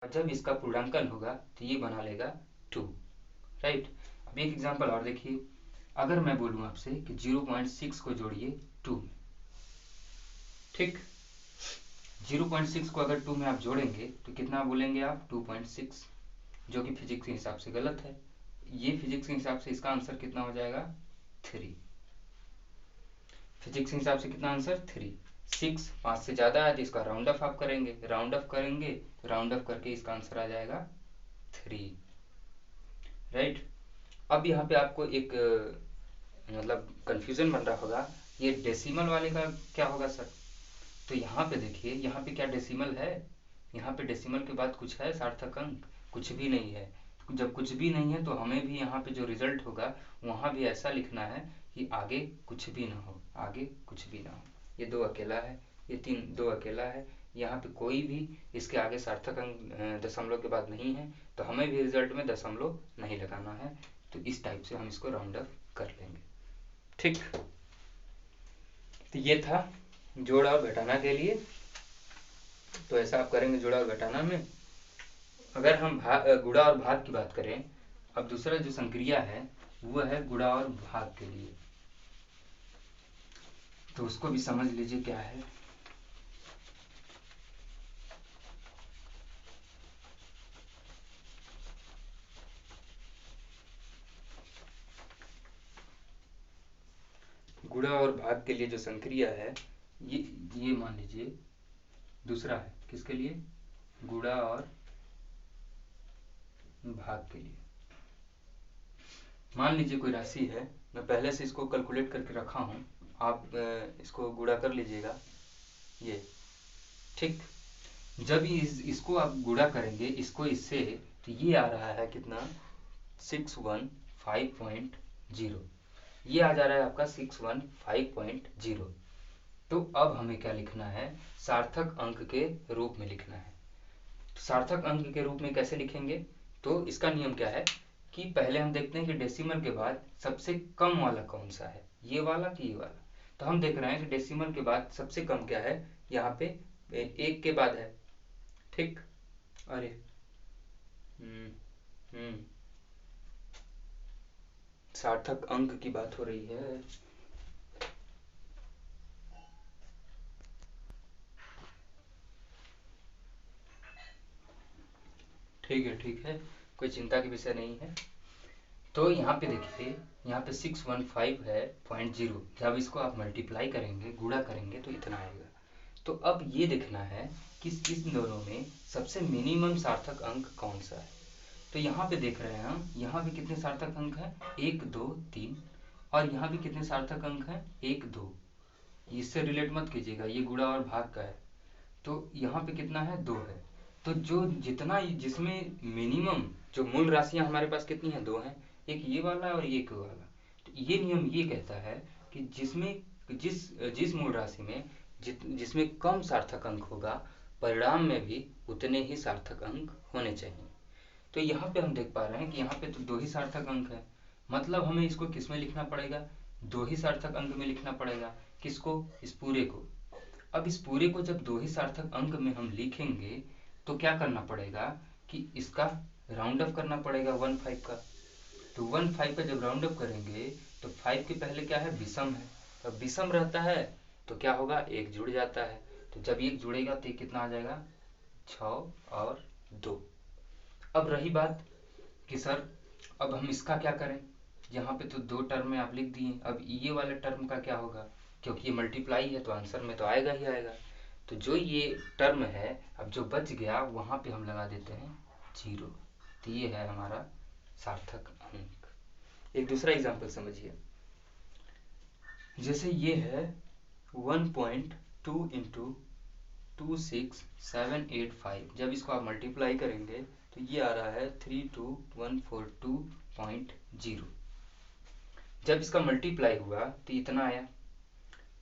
और जब इसका पूर्णांकन होगा तो ये बना लेगा 2, राइट। अब एक एग्जांपल और देखिए, अगर मैं बोलूँ आपसे कि 0.6 को जोड़िए 2 में, ठीक, 0.6 को अगर 2 में आप जोड़ेंगे तो कितना बोलेंगे आप? 2.6, जो कि फिजिक्स के हिसाब से गलत है। ये फिजिक्स के हिसाब से इसका आंसर कितना हो जाएगा? 3। फिजिक्स के हिसाब से कितना आंसर? 3। 6 5 से ज़्यादा है तो इसका राउंड ऑफ आप करेंगे, राउंड ऑफ करेंगे तो राउंड ऑफ करके इसका आंसर आ जाएगा 3, राइट। अब यहाँ पे आपको एक मतलब कंफ्यूजन बन रहा होगा, ये डेसिमल वाले का क्या होगा सर? तो यहाँ पे देखिए, यहाँ पे क्या डेसिमल है? यहाँ पे डेसिमल के बाद कुछ है सार्थक अंक? कुछ भी नहीं है। जब कुछ भी नहीं है तो हमें भी यहाँ पे जो रिजल्ट होगा वहाँ भी ऐसा लिखना है कि आगे कुछ भी ना हो, आगे कुछ भी ना हो। ये 2 अकेला है, ये 2 अकेला है, यहाँ पे कोई भी इसके आगे सार्थक अंक दशमलव के बाद नहीं है, तो हमें भी रिजल्ट में दशमलव नहीं लगाना है। तो इस टाइप से हम इसको राउंड ऑफ कर लेंगे, ठीक। तो ये था जोड़ और घटाना के लिए। तो ऐसा आप करेंगे जोड़ा और घटाना में। अगर हम गुणा और भाग की बात करें, अब दूसरा जो संक्रिया है वो है गुणा और भाग के लिए, तो उसको भी समझ लीजिए क्या है। गुणा और भाग के लिए जो संक्रिया है, ये मान लीजिए दूसरा है, किसके लिए? गुणा और भाग के लिए। मान लीजिए कोई राशि है, मैं पहले से इसको कैलकुलेट करके रखा हूँ, आप इसको गुणा कर लीजिएगा, ये, ठीक। जब इसको आप गुणा करेंगे इसको इससे, तो ये आ रहा है कितना? 615.0, ये आ जा रहा है आपका 615.0। तो अब हमें क्या लिखना है? सार्थक अंक के रूप में लिखना है। तो सार्थक अंक के रूप में कैसे लिखेंगे? तो इसका नियम क्या है कि पहले हम देखते हैं कि डेसिमल के बाद सबसे कम वाला कौन सा है, ये वाला कि ये वाला। तो हम देख रहे हैं कि डेसिमल के बाद सबसे कम क्या है, यहाँ पे 1 के बाद है, ठीक। अरे सार्थक अंक की बात हो रही है। ठीक है, ठीक है, कोई चिंता की विषय नहीं है। तो यहाँ पे देखिए, यहाँ पे 615 है 0.0, जब इसको आप मल्टीप्लाई करेंगे, गुणा करेंगे तो इतना आएगा। तो अब ये देखना है कि इस दोनों में सबसे मिनिमम सार्थक अंक कौन सा है। तो यहाँ पे देख रहे हैं हम, यहाँ पे कितने सार्थक अंक हैं? 1 2 3, और यहाँ पे कितने सार्थक अंक हैं? 1 2। इससे रिलेट मत कीजिएगा, ये गुणा और भाग का है। तो यहाँ पे कितना है? 2 है। तो जो जितना जिसमें मिनिमम जो मूल राशियां हमारे पास कितनी है? 2 हैं, एक ये वाला और एक वाला। तो ये नियम ये कहता है कि जिसमें जिस जिस मूल राशि में जिसमें कम सार्थक अंक होगा, परिणाम में भी उतने ही सार्थक अंक होने चाहिए। तो यहाँ पे हम देख पा रहे हैं कि यहाँ पे तो 2 ही सार्थक अंक है, मतलब हमें इसको किस में लिखना पड़ेगा? 2 ही सार्थक अंक में लिखना पड़ेगा। किसको? इस पूरे को। अब इस पूरे को जब 2 ही सार्थक अंक में हम लिखेंगे तो क्या करना पड़ेगा कि इसका राउंड ऑफ करना पड़ेगा 15 का। तो 15 का जब राउंड ऑफ करेंगे तो 5 के पहले क्या है? विषम है। अब विषम रहता है तो क्या होगा? 1 जुड़ जाता है। तो जब 1 जुड़ेगा तो कितना आ जाएगा? 6 और 2। अब रही बात कि सर अब हम इसका क्या करें? यहाँ पे तो 2 टर्म में आप लिख दिए, अब ये वाले टर्म का क्या होगा? क्योंकि ये मल्टीप्लाई है तो आंसर में तो आएगा ही आएगा। तो जो ये टर्म है, अब जो बच गया वहाँ पे हम लगा देते हैं 0। तो ये है हमारा सार्थक अंक। एक दूसरा एग्जाम्पल समझिए, जैसे ये है 1.2 इंटू 26785, जब इसको आप मल्टीप्लाई करेंगे तो ये आ रहा है 32142.0। जब इसका मल्टीप्लाई हुआ तो इतना आया।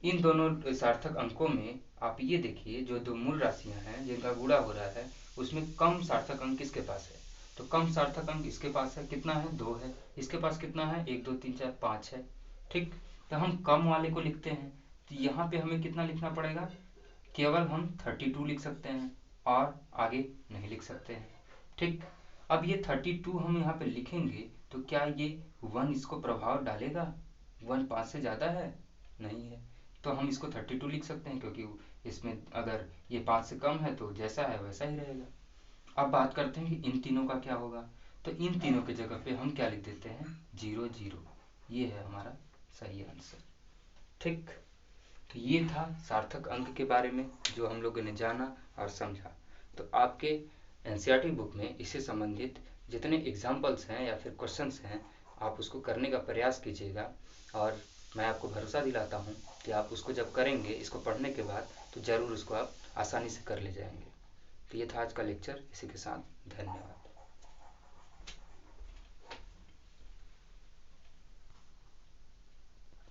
इन दोनों सार्थक अंकों में आप ये देखिए, जो 2 मूल राशियां हैं जिनका गुणा हो रहा है, उसमें कम सार्थक अंक किसके पास है? तो कम सार्थक अंक इसके पास है, कितना है? 2 है। इसके पास कितना है? 1 2 3 4 5 है, ठीक। तो हम कम वाले को लिखते हैं, तो यहाँ पे हमें कितना लिखना पड़ेगा? केवल हम 32 लिख सकते हैं, और आगे नहीं लिख सकते हैं। ठीक, अब ये 32 हम यहाँ पे लिखेंगे तो क्या ये 1 इसको प्रभाव डालेगा? 1 5 से ज़्यादा है? नहीं है, तो हम इसको 32 लिख सकते हैं, क्योंकि इसमें अगर ये 5 से कम है तो जैसा है वैसा ही रहेगा। अब बात करते हैं कि इन तीनों का क्या होगा। तो इन तीनों के जगह पे हम क्या लिख देते हैं? 0 0। ये है हमारा सही आंसर। ठीक, तो ये था सार्थक अंक के बारे में जो हम लोगों ने जाना और समझा। तो आपके एनसीईआरटी बुक में इससे संबंधित जितने एग्जाम्पल्स हैं या फिर क्वेश्चंस हैं, आप उसको करने का प्रयास कीजिएगा, और मैं आपको भरोसा दिलाता हूँ कि आप उसको जब करेंगे, इसको पढ़ने के बाद, तो ज़रूर उसको आप आसानी से कर ले जाएंगे। तो ये था आज का लेक्चर। इसी के साथ धन्यवाद।